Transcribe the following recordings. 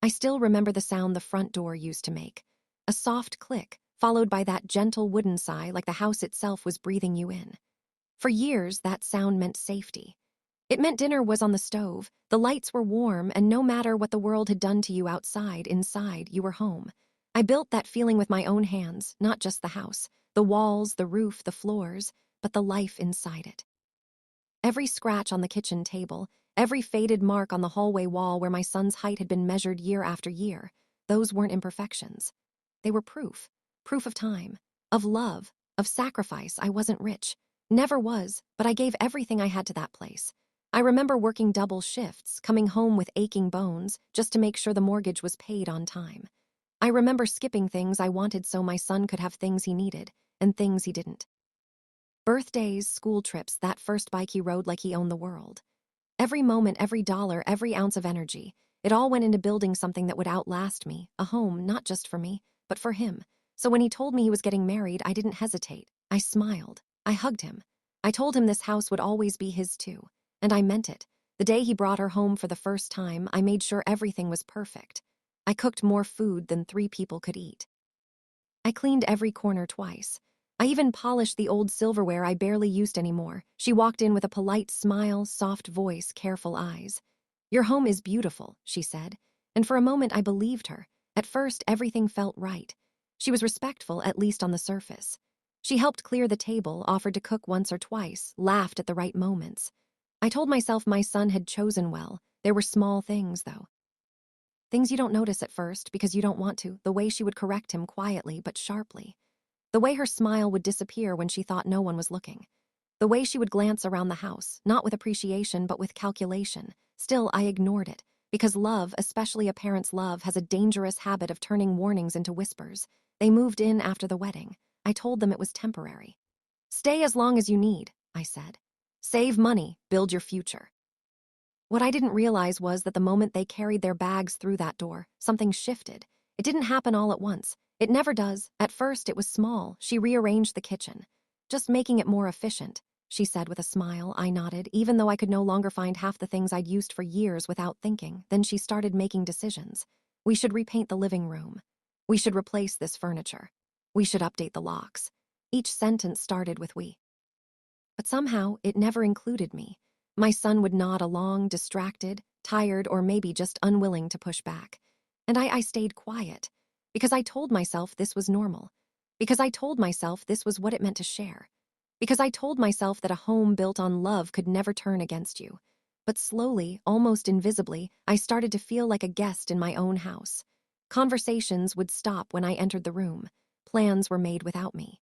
I still remember the sound the front door used to make. A soft click, followed by that gentle wooden sigh like the house itself was breathing you in. For years, that sound meant safety. It meant dinner was on the stove, the lights were warm, and no matter what the world had done to you outside, inside, you were home. I built that feeling with my own hands, not just the house, the walls, the roof, the floors, but the life inside it. Every scratch on the kitchen table, every faded mark on the hallway wall where my son's height had been measured year after year, those weren't imperfections. They were proof of time, of love, of sacrifice. I wasn't rich, never was, but I gave everything I had to that place. I remember working double shifts, coming home with aching bones just to make sure the mortgage was paid on time. I remember skipping things I wanted so my son could have things he needed, and things he didn't. Birthdays, school trips, that first bike he rode like he owned the world. Every moment, every dollar, every ounce of energy, it all went into building something that would outlast me, a home not just for me, but for him. So when he told me he was getting married, I didn't hesitate. I smiled. I hugged him. I told him this house would always be his too. And I meant it. The day he brought her home for the first time, I made sure everything was perfect. I cooked more food than 3 people could eat. I cleaned every corner twice. I even polished the old silverware I barely used anymore. She walked in with a polite smile, soft voice, careful eyes. "Your home is beautiful," she said. And for a moment I believed her. At first, everything felt right. She was respectful, at least on the surface. She helped clear the table, offered to cook once or twice, laughed at the right moments. I told myself my son had chosen well. There were small things, though. Things you don't notice at first because you don't want to, the way she would correct him quietly but sharply. The way her smile would disappear when she thought no one was looking. The way she would glance around the house, not with appreciation but with calculation. Still, I ignored it, because love, especially a parent's love, has a dangerous habit of turning warnings into whispers. They moved in after the wedding. I told them it was temporary. "Stay as long as you need," I said. "Save money, build your future." What I didn't realize was that the moment they carried their bags through that door, something shifted. It didn't happen all at once. It never does. At first, it was small. She rearranged the kitchen. "Just making it more efficient," she said with a smile. I nodded, even though I could no longer find half the things I'd used for years without thinking. Then she started making decisions. "We should repaint the living room. We should replace this furniture. We should update the locks." Each sentence started with "we." But somehow, it never included me. My son would nod along, distracted, tired, or maybe just unwilling to push back. And I stayed quiet. Because I told myself this was normal. Because I told myself this was what it meant to share. Because I told myself that a home built on love could never turn against you. But slowly, almost invisibly, I started to feel like a guest in my own house. Conversations would stop when I entered the room. Plans were made without me.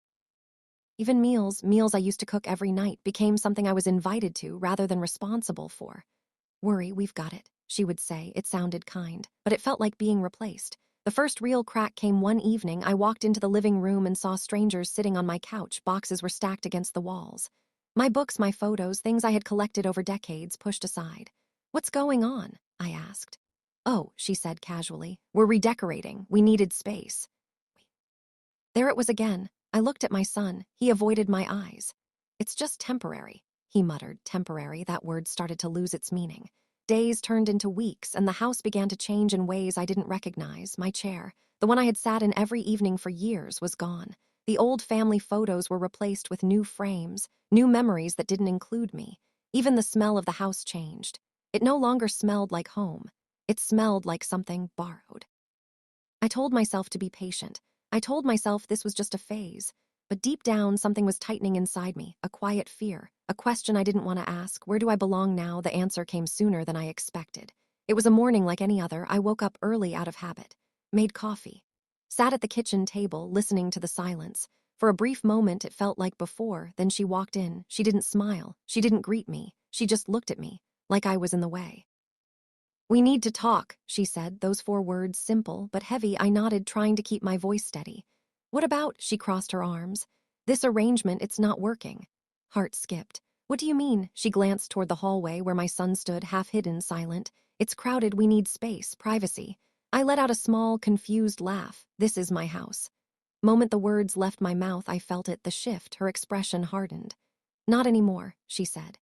Even meals I used to cook every night, became something I was invited to rather than responsible for. "Worry, we've got it," she would say. It sounded kind, but it felt like being replaced. The first real crack came one evening. I walked into the living room and saw strangers sitting on my couch. Boxes were stacked against the walls. My books, my photos, things I had collected over decades, pushed aside. "What's going on?" I asked. "Oh," she said casually, "we're redecorating. We needed space." There it was again. I looked at my son. He avoided my eyes. "It's just temporary," he muttered. Temporary, that word started to lose its meaning. Days turned into weeks, and the house began to change in ways I didn't recognize. My chair, the one I had sat in every evening for years, was gone. The old family photos were replaced with new frames, new memories that didn't include me. Even the smell of the house changed. It no longer smelled like home. It smelled like something borrowed. I told myself to be patient. I told myself this was just a phase. But deep down, something was tightening inside me, a quiet fear, a question I didn't want to ask. Where do I belong now? The answer came sooner than I expected. It was a morning like any other. I woke up early out of habit, made coffee, sat at the kitchen table, listening to the silence. For a brief moment, it felt like before. Then she walked in. She didn't smile. She didn't greet me. She just looked at me, like I was in the way. "We need to talk," she said, those 4 words simple but heavy. I nodded, trying to keep my voice steady. "What about?" She crossed her arms. "This arrangement, it's not working." Heart skipped. "What do you mean?" She glanced toward the hallway where my son stood, half hidden, silent. "It's crowded. We need space, privacy." I let out a small, confused laugh. "This is my house." Moment the words left my mouth, I felt it, the shift. Her expression hardened. "Not anymore," she said.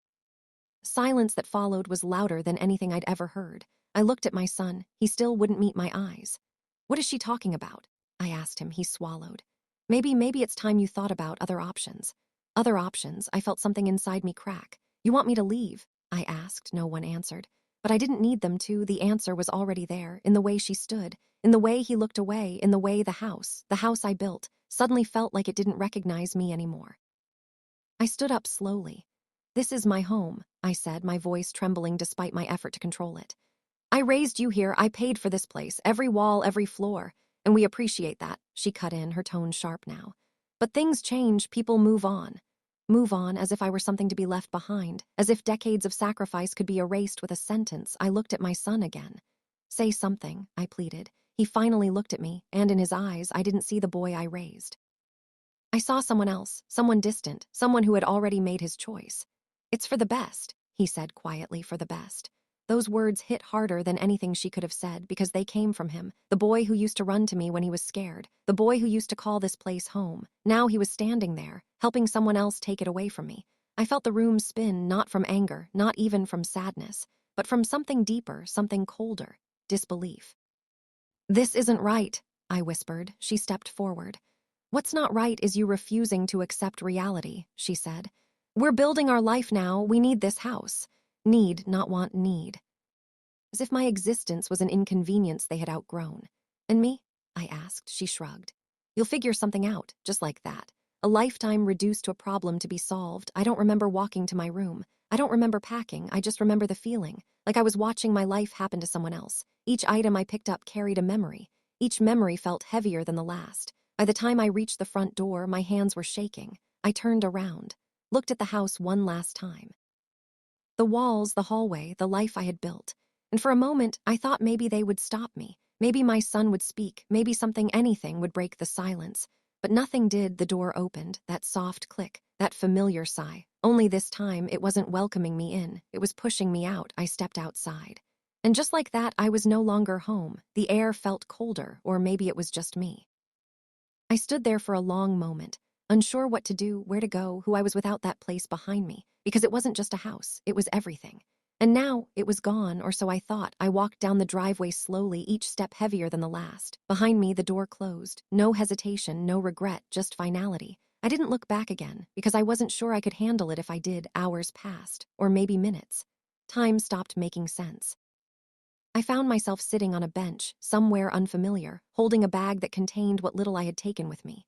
Silence that followed was louder than anything I'd ever heard. I looked at my son. He still wouldn't meet my eyes. What is she talking about? I asked him. He swallowed. Maybe it's time you thought about other options. Other options? I felt something inside me crack. You want me to leave? I asked. No one answered. But I didn't need them to. The answer was already there, in the way she stood, in the way he looked away, in the way the house I built, suddenly felt like it didn't recognize me anymore. I stood up slowly. This is my home, I said, my voice trembling despite my effort to control it. I raised you here. I paid for this place, every wall, every floor. And we appreciate that, she cut in, her tone sharp now. But things change, people move on. Move on as if I were something to be left behind, as if decades of sacrifice could be erased with a sentence. I looked at my son again. Say something, I pleaded. He finally looked at me, and in his eyes, I didn't see the boy I raised. I saw someone else, someone distant, someone who had already made his choice. It's for the best, he said quietly, for the best. Those words hit harder than anything she could have said because they came from him, the boy who used to run to me when he was scared, the boy who used to call this place home. Now he was standing there, helping someone else take it away from me. I felt the room spin, not from anger, not even from sadness, but from something deeper, something colder, disbelief. This isn't right, I whispered. She stepped forward. What's not right is you refusing to accept reality, she said. We're building our life now. We need this house. Need, not want, need. As if my existence was an inconvenience they had outgrown. And me? I asked. She shrugged. You'll figure something out, just like that. A lifetime reduced to a problem to be solved. I don't remember walking to my room. I don't remember packing. I just remember the feeling, like I was watching my life happen to someone else. Each item I picked up carried a memory. Each memory felt heavier than the last. By the time I reached the front door, my hands were shaking. I turned around, looked at the house one last time. The walls, the hallway, the life I had built. And for a moment, I thought maybe they would stop me. Maybe my son would speak. Maybe anything would break the silence. But nothing did. The door opened, that soft click, that familiar sigh. Only this time, it wasn't welcoming me in. It was pushing me out. I stepped outside. And just like that, I was no longer home. The air felt colder, or maybe it was just me. I stood there for a long moment, unsure what to do, where to go, who I was without that place behind me, because it wasn't just a house, it was everything. And now it was gone, or so I thought. I walked down the driveway slowly, each step heavier than the last. Behind me, the door closed. No hesitation, no regret, just finality. I didn't look back again, because I wasn't sure I could handle it if I did. Hours passed, or maybe minutes. Time stopped making sense. I found myself sitting on a bench, somewhere unfamiliar, holding a bag that contained what little I had taken with me.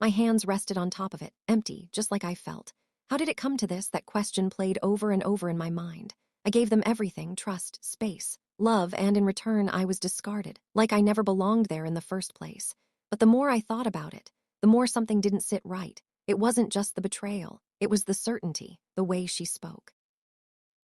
My hands rested on top of it, empty, just like I felt. How did it come to this? That question played over and over in my mind. I gave them everything: trust, space, love, and in return I was discarded, like I never belonged there in the first place. But the more I thought about it, the more something didn't sit right. It wasn't just the betrayal, it was the certainty, the way she spoke.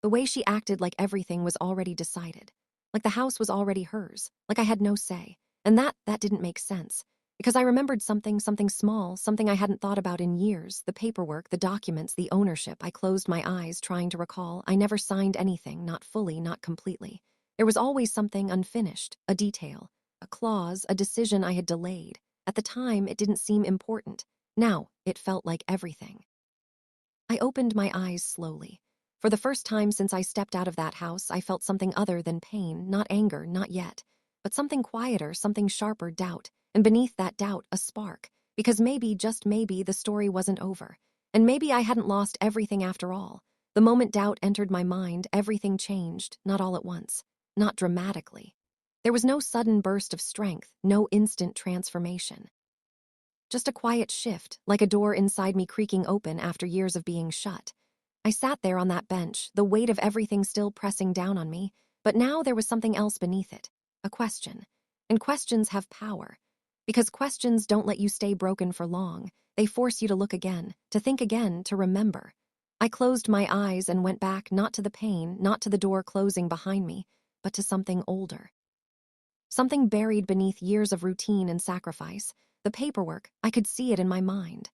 The way she acted like everything was already decided. Like the house was already hers, like I had no say. And that didn't make sense. Because I remembered something small, something I hadn't thought about in years. The paperwork, the documents, the ownership. I closed my eyes, trying to recall. I never signed anything, not fully, not completely. There was always something unfinished, a detail, a clause, a decision I had delayed. At the time, it didn't seem important. Now, it felt like everything. I opened my eyes slowly. For the first time since I stepped out of that house, I felt something other than pain, not anger, not yet. But something quieter, something sharper, doubt. And beneath that doubt, a spark. Because maybe, just maybe, the story wasn't over. And maybe I hadn't lost everything after all. The moment doubt entered my mind, everything changed, not all at once. Not dramatically. There was no sudden burst of strength, no instant transformation. Just a quiet shift, like a door inside me creaking open after years of being shut. I sat there on that bench, the weight of everything still pressing down on me, but now there was something else beneath it, a question. And questions have power. Because questions don't let you stay broken for long. They force you to look again, to think again, to remember. I closed my eyes and went back, not to the pain, not to the door closing behind me, but to something older. Something buried beneath years of routine and sacrifice. The paperwork, I could see it in my mind.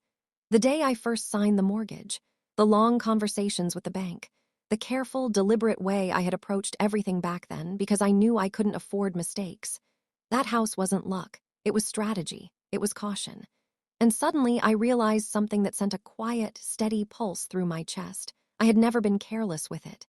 The day I first signed the mortgage, the long conversations with the bank, the careful, deliberate way I had approached everything back then because I knew I couldn't afford mistakes. That house wasn't luck. It was strategy. It was caution. And suddenly I realized something that sent a quiet, steady pulse through my chest. I had never been careless with it.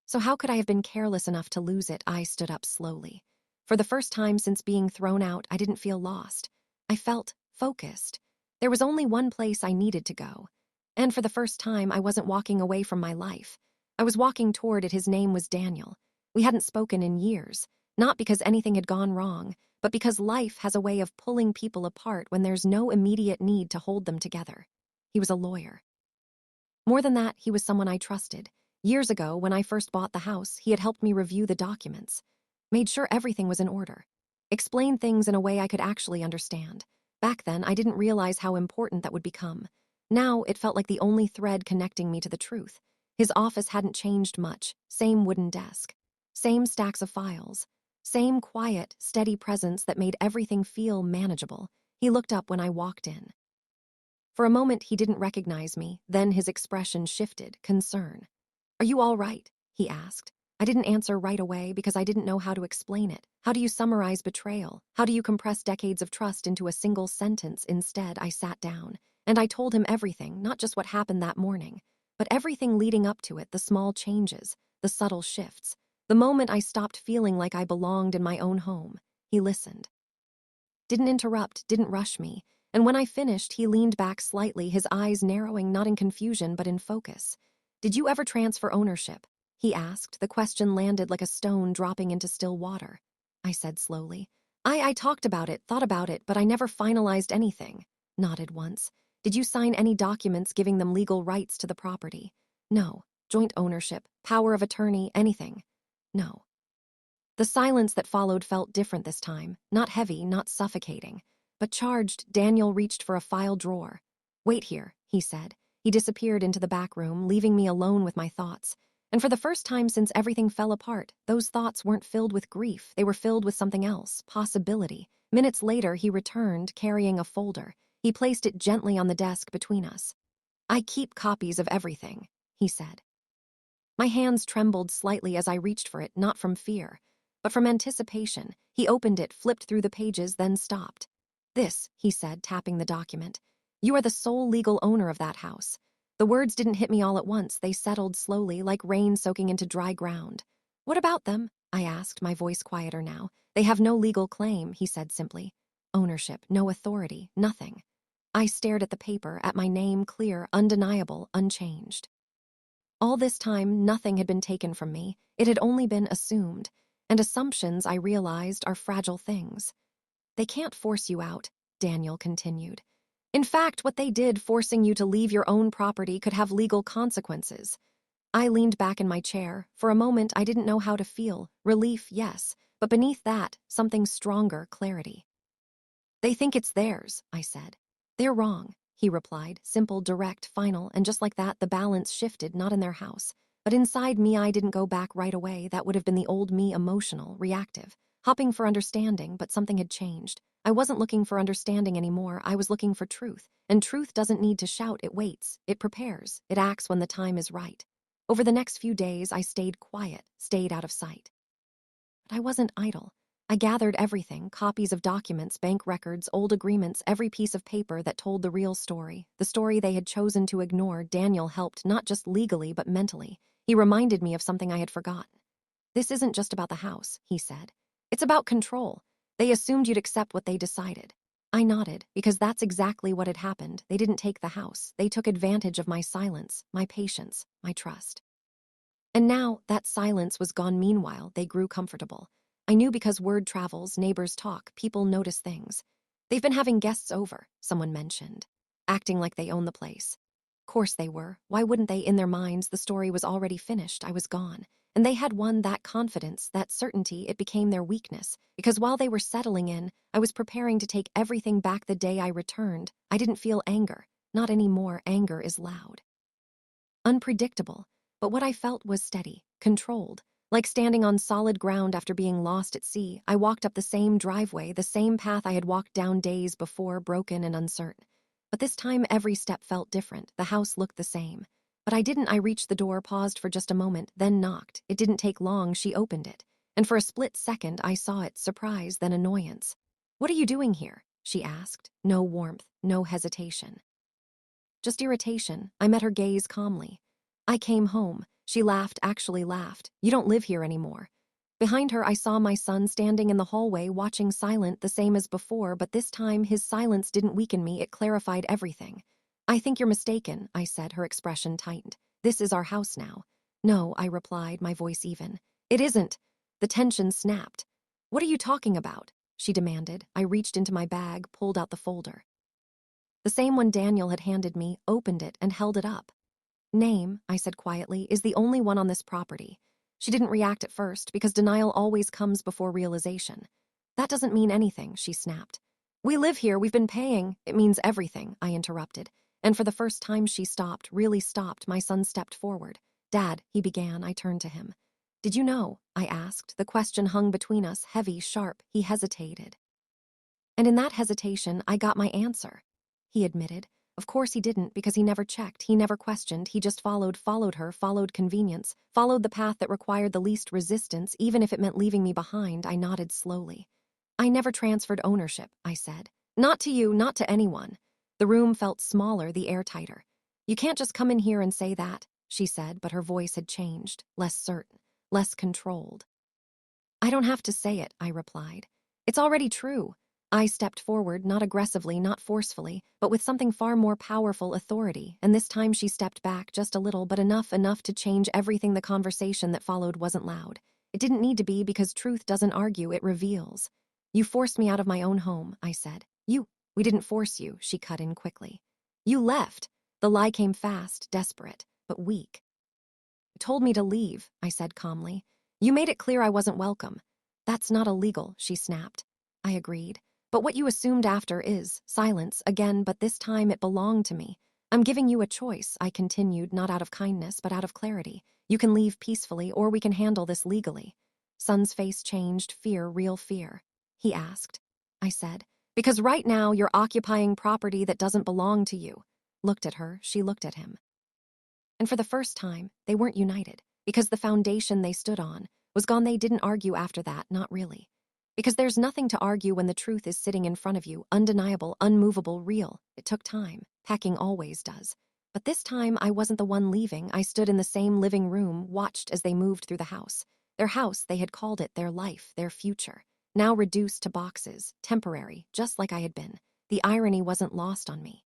So how could I have been careless enough to lose it? I stood up slowly. For the first time since being thrown out, I didn't feel lost. I felt focused. There was only one place I needed to go. And for the first time, I wasn't walking away from my life. I was walking toward it. His name was Daniel. We hadn't spoken in years, not because anything had gone wrong, but because life has a way of pulling people apart when there's no immediate need to hold them together. He was a lawyer. More than that, he was someone I trusted. Years ago, when I first bought the house, he had helped me review the documents, made sure everything was in order, explained things in a way I could actually understand. Back then, I didn't realize how important that would become. Now, it felt like the only thread connecting me to the truth. His office hadn't changed much, same wooden desk, same stacks of files, same quiet, steady presence that made everything feel manageable. He looked up when I walked in. For a moment, he didn't recognize me, then his expression shifted, concern. "Are you all right?" he asked. I didn't answer right away because I didn't know how to explain it. How do you summarize betrayal? How do you compress decades of trust into a single sentence? Instead, I sat down, and I told him everything, not just what happened that morning, but everything leading up to it, the small changes, the subtle shifts, the moment I stopped feeling like I belonged in my own home. He listened. Didn't interrupt, didn't rush me, and when I finished, he leaned back slightly, his eyes narrowing not in confusion but in focus. "Did you ever transfer ownership?" he asked. The question landed like a stone dropping into still water. I said slowly. I talked about it, thought about it, but I never finalized anything." Nodded once. "Did you sign any documents giving them legal rights to the property?" "No." "Joint ownership, power of attorney, anything?" "No." The silence that followed felt different this time, not heavy, not suffocating, but charged. Daniel reached for a file drawer. "Wait here," he said. He disappeared into the back room, leaving me alone with my thoughts. And for the first time since everything fell apart, those thoughts weren't filled with grief, they were filled with something else, possibility. Minutes later, he returned, carrying a folder. He placed it gently on the desk between us. "I keep copies of everything," he said. My hands trembled slightly as I reached for it, not from fear, but from anticipation. He opened it, flipped through the pages, then stopped. "This," he said, tapping the document. "You are the sole legal owner of that house." The words didn't hit me all at once. They settled slowly, like rain soaking into dry ground. "What about them?" I asked, my voice quieter now. "They have no legal claim," he said simply. "Ownership, no authority, nothing." I stared at the paper, at my name, clear, undeniable, unchanged. All this time, nothing had been taken from me. It had only been assumed. And assumptions, I realized, are fragile things. "They can't force you out," Daniel continued. "In fact, what they did, forcing you to leave your own property, could have legal consequences." I leaned back in my chair. For a moment, I didn't know how to feel. Relief, yes, but beneath that, something stronger, clarity. "They think it's theirs," I said. "They're wrong," he replied, simple, direct, final, and just like that, the balance shifted, not in their house. But inside me, I didn't go back right away. That would have been the old me, emotional, reactive, hopping for understanding, but something had changed. I wasn't looking for understanding anymore. I was looking for truth. And truth doesn't need to shout, it waits, it prepares, it acts when the time is right. Over the next few days, I stayed quiet, stayed out of sight. But I wasn't idle. I gathered everything, copies of documents, bank records, old agreements, every piece of paper that told the real story, the story they had chosen to ignore. Daniel helped, not just legally, but mentally. He reminded me of something I had forgotten. "This isn't just about the house," he said. "It's about control. They assumed you'd accept what they decided." I nodded, because that's exactly what had happened. They didn't take the house. They took advantage of my silence, my patience, my trust. And now, that silence was gone. Meanwhile, they grew comfortable. I knew because word travels, neighbors talk, people notice things. "They've been having guests over," someone mentioned, "acting like they own the place." Course they were. Why wouldn't they? In their minds, the story was already finished. I was gone. And they had won. That confidence, that certainty, it became their weakness. Because while they were settling in, I was preparing to take everything back. The day I returned, I didn't feel anger. Not anymore. Anger is loud, unpredictable. But what I felt was steady, controlled. Like standing on solid ground after being lost at sea, I walked up the same driveway, the same path I had walked down days before, broken and uncertain. But this time, every step felt different. The house looked the same. But I didn't. I reached the door, paused for just a moment, then knocked. It didn't take long. She opened it. And for a split second, I saw it, surprise, then annoyance. "What are you doing here?" she asked. No warmth, no hesitation. Just irritation. I met her gaze calmly. "I came home. She laughed, actually laughed. You don't live here anymore. Behind her, I saw my son standing in the hallway, watching, silent, the same as before, but this time his silence didn't weaken me, it clarified everything. I think you're mistaken, I said, her expression tightened. This is our house now. No, I replied, my voice even. It isn't. The tension snapped. What are you talking about? She demanded. I reached into my bag, pulled out the folder. The same one Daniel had handed me, opened it, and held it up. Name, I said quietly, is the only one on this property. She didn't react at first, because denial always comes before realization. That doesn't mean anything, she snapped. We live here, we've been paying. It means everything, I interrupted. And for the first time she stopped, really stopped. My son stepped forward. Dad, he began. I turned to him. Did you know? I asked. The question hung between us, heavy, sharp. He hesitated. And in that hesitation, I got my answer. He admitted. Of course he didn't, because he never checked, he never questioned, he just followed her, followed convenience, followed the path that required the least resistance, even if it meant leaving me behind. I nodded slowly. I never transferred ownership, I said. Not to you, not to anyone. The room felt smaller, the air tighter. You can't just come in here and say that, she said, but her voice had changed, less certain, less controlled. I don't have to say it, I replied. It's already true. I stepped forward, not aggressively, not forcefully, but with something far more powerful, authority, and this time she stepped back just a little, but enough to change everything. The conversation that followed wasn't loud. It didn't need to be, because truth doesn't argue, it reveals. You forced me out of my own home, I said. We didn't force you, she cut in quickly. You left. The lie came fast, desperate, but weak. Told me to leave, I said calmly. You made it clear I wasn't welcome. That's not illegal, she snapped. I agreed. But what you assumed after is silence, again, but this time it belonged to me. I'm giving you a choice, I continued, not out of kindness, but out of clarity. You can leave peacefully, or we can handle this legally. Son's face changed, fear, real fear. He asked. I said, because right now you're occupying property that doesn't belong to you. Looked at her, she looked at him. And for the first time, they weren't united, because the foundation they stood on was gone. They didn't argue after that, not really. Because there's nothing to argue when the truth is sitting in front of you, undeniable, unmovable, real. It took time. Packing always does. But this time, I wasn't the one leaving. I stood in the same living room, watched as they moved through the house. Their house, they had called it, their life, their future. Now reduced to boxes, temporary, just like I had been. The irony wasn't lost on me.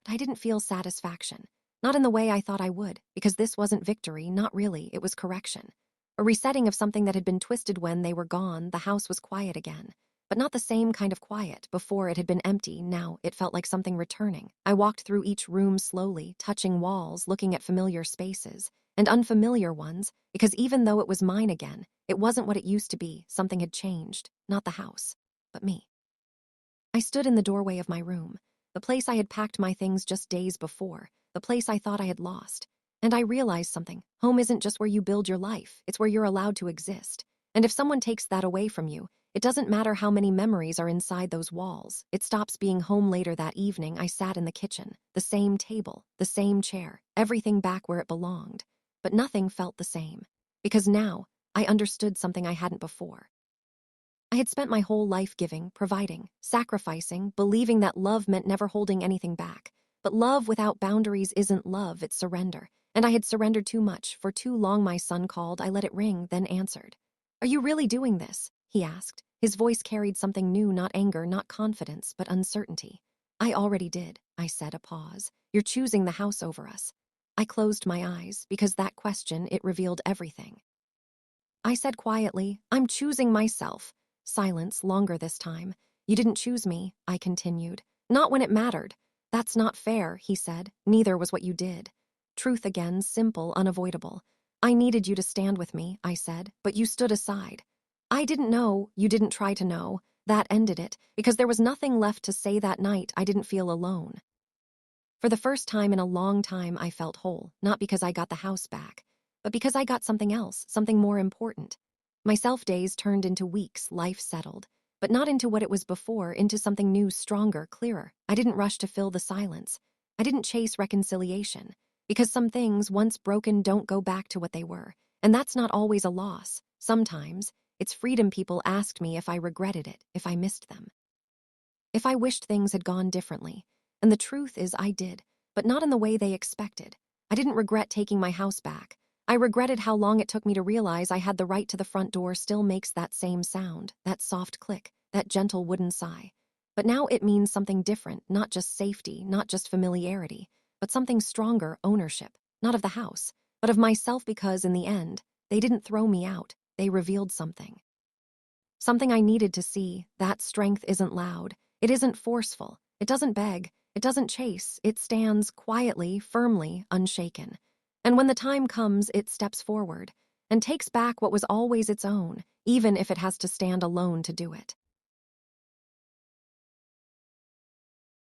But I didn't feel satisfaction. Not in the way I thought I would, because this wasn't victory, not really, it was correction. A resetting of something that had been twisted. When they were gone, the house was quiet again. But not the same kind of quiet. Before it had been empty, now it felt like something returning. I walked through each room slowly, touching walls, looking at familiar spaces, and unfamiliar ones, because even though it was mine again, it wasn't what it used to be. Something had changed, not the house, but me. I stood in the doorway of my room, the place I had packed my things just days before, the place I thought I had lost. And I realized something. Home isn't just where you build your life, it's where you're allowed to exist. And if someone takes that away from you, it doesn't matter how many memories are inside those walls. It stops being home. Later that evening, I sat in the kitchen, the same table, the same chair, everything back where it belonged. But nothing felt the same. Because now, I understood something I hadn't before. I had spent my whole life giving, providing, sacrificing, believing that love meant never holding anything back. But love without boundaries isn't love, it's surrender. And I had surrendered too much. For too long. My son called. I let it ring, then answered. Are you really doing this? He asked. His voice carried something new, not anger, not confidence, but uncertainty. I already did, I said. A pause. You're choosing the house over us. I closed my eyes, because that question, it revealed everything. I said quietly, I'm choosing myself. Silence, longer this time. You didn't choose me, I continued. Not when it mattered. That's not fair, he said. Neither was what you did. Truth again, simple, unavoidable. I needed you to stand with me, I said, but you stood aside. I didn't know, you didn't try to know. That ended it, because there was nothing left to say. That night, I didn't feel alone. For the first time in a long time, I felt whole, not because I got the house back, but because I got something else, something more important. My self-days turned into weeks, life settled, but not into what it was before, into something new, stronger, clearer. I didn't rush to fill the silence. I didn't chase reconciliation, because some things, once broken, don't go back to what they were, and that's not always a loss. Sometimes, it's freedom. People asked me if I regretted it, if I missed them, if I wished things had gone differently. And the truth is I did, but not in the way they expected. I didn't regret taking my house back. I regretted how long it took me to realize I had the right to the front door still makes that same sound, that soft click, that gentle wooden sigh. But now it means something different, not just safety, not just familiarity, but something stronger, ownership, not of the house, but of myself because, in the end, they didn't throw me out, they revealed something. Something I needed to see. That strength isn't loud, it isn't forceful, it doesn't beg, it doesn't chase, it stands quietly, firmly, unshaken. And when the time comes, it steps forward and takes back what was always its own, even if it has to stand alone to do it.